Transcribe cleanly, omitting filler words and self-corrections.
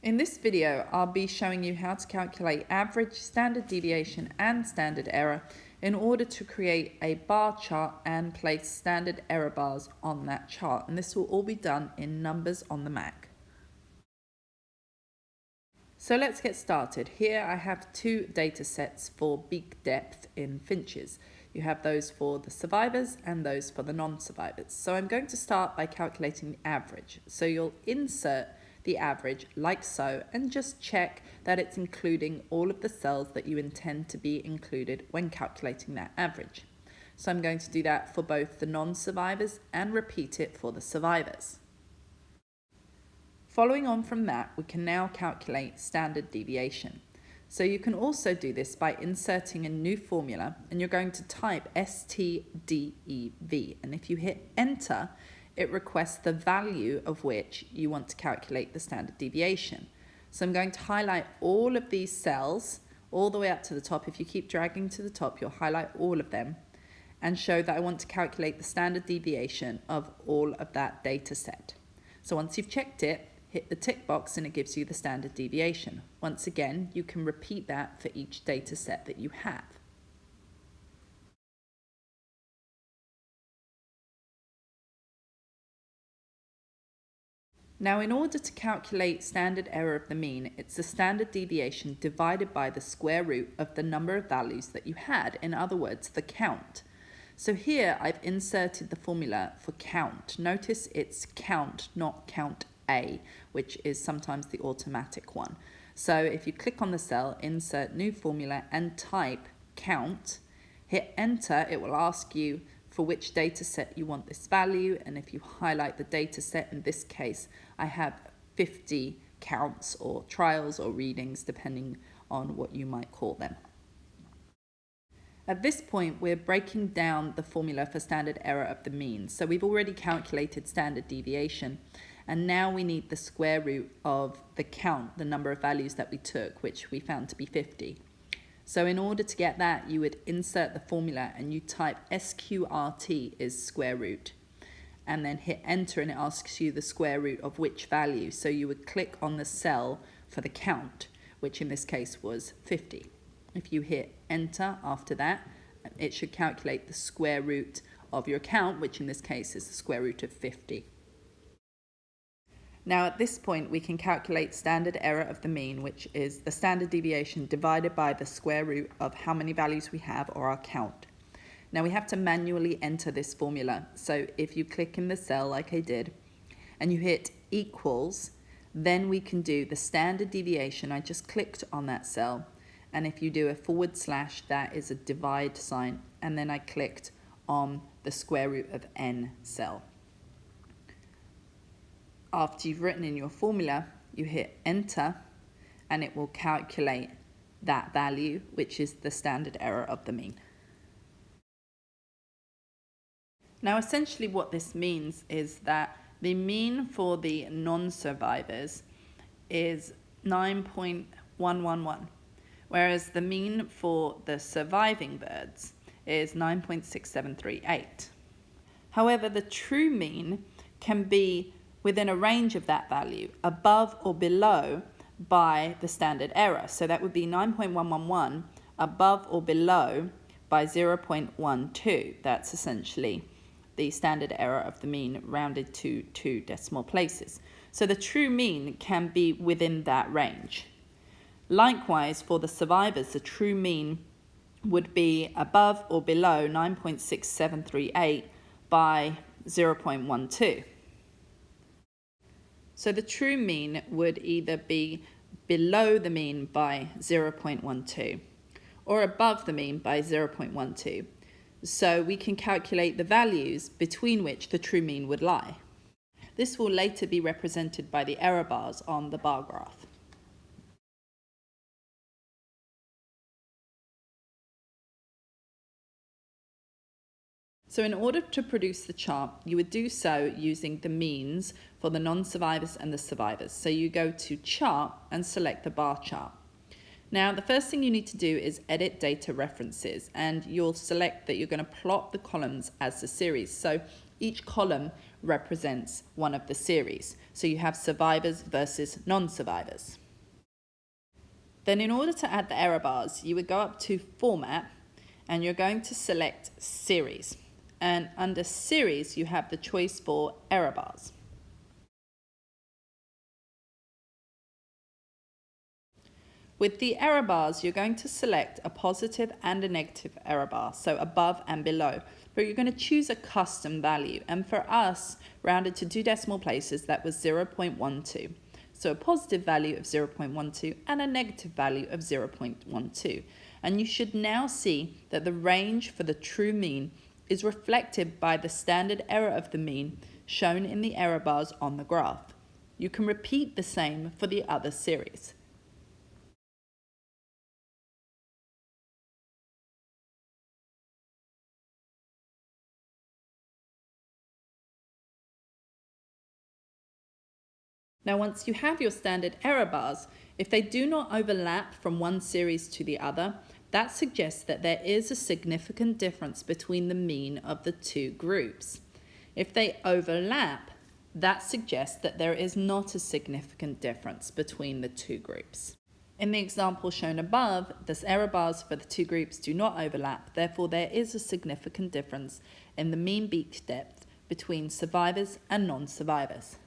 In this video, I'll be showing you how to calculate average, standard deviation and standard error in order to create a bar chart and place standard error bars on that chart. And this will all be done in Numbers on the Mac. So let's get started. Here I have two data sets for beak depth in finches. You have those for the survivors and those for the non-survivors. So I'm going to start by calculating the average. So you'll insert the average like so and just check that it's including all of the cells that you intend to be included when calculating that average. So I'm going to do that for both the non-survivors and repeat it for the survivors. Following on from that, we can now calculate standard deviation. So you can also do this by inserting a new formula, and you're going to type STDEV, and if you hit enter, it requests the value of which you want to calculate the standard deviation. So I'm going to highlight all of these cells all the way up to the top. If you keep dragging to the top, you'll highlight all of them and show that I want to calculate the standard deviation of all of that data set. So once you've checked it, hit the tick box and it gives you the standard deviation. Once again, you can repeat that for each data set that you have. Now, in order to calculate standard error of the mean, it's the standard deviation divided by the square root of the number of values that you had, in other words, the count. So here I've inserted the formula for count. Notice it's count, not count A, which is sometimes the automatic one. So if you click on the cell, insert new formula and type count, hit enter, it will ask you for which data set you want this value, and if you highlight the data set, in this case I have 50 counts or trials or readings depending on what you might call them. At this point we're breaking down the formula for standard error of the mean. So we've already calculated standard deviation, and now we need the square root of the count, the number of values that we took, which we found to be 50. So in order to get that, you would insert the formula and you type sqrt is square root, and then hit enter and it asks you the square root of which value. So you would click on the cell for the count, which in this case was 50. If you hit enter after that, it should calculate the square root of your count, which in this case is the square root of 50. Now at this point we can calculate standard error of the mean, which is the standard deviation divided by the square root of how many values we have, or our count. Now we have to manually enter this formula. So if you click in the cell like I did and you hit equals, then we can do the standard deviation. I just clicked on that cell, and if you do a /, that is a divide sign, and then I clicked on the square root of n cell. After you've written in your formula, you hit enter and it will calculate that value, which is the standard error of the mean. Now essentially what this means is that the mean for the non-survivors is 9.111, whereas the mean for the surviving birds is 9.6738. However, the true mean can be within a range of that value, above or below by the standard error. So that would be 9.111 above or below by 0.12. That's essentially the standard error of the mean rounded to 2 decimal places. So the true mean can be within that range. Likewise, for the survivors, the true mean would be above or below 9.6738 by 0.12. So the true mean would either be below the mean by 0.12 or above the mean by 0.12. So we can calculate the values between which the true mean would lie. This will later be represented by the error bars on the bar graph. So in order to produce the chart, you would do so using the means for the non-survivors and the survivors. So you go to chart and select the bar chart. Now the first thing you need to do is edit data references, and you'll select that you're going to plot the columns as the series. So each column represents one of the series. So you have survivors versus non-survivors. Then in order to add the error bars, you would go up to Format and you're going to select Series. And under Series, you have the choice for error bars. With the error bars, you're going to select a positive and a negative error bar, so above and below. But you're going to choose a custom value. And for us, rounded to 2 decimal places, that was 0.12. So a positive value of 0.12 and a negative value of 0.12. And you should now see that the range for the true mean is reflected by the standard error of the mean shown in the error bars on the graph. You can repeat the same for the other series. Now, once you have your standard error bars, if they do not overlap from one series to the other, that suggests that there is a significant difference between the mean of the two groups. If they overlap, that suggests that there is not a significant difference between the two groups. In the example shown above, the error bars for the two groups do not overlap, therefore there is a significant difference in the mean beach depth between survivors and non-survivors.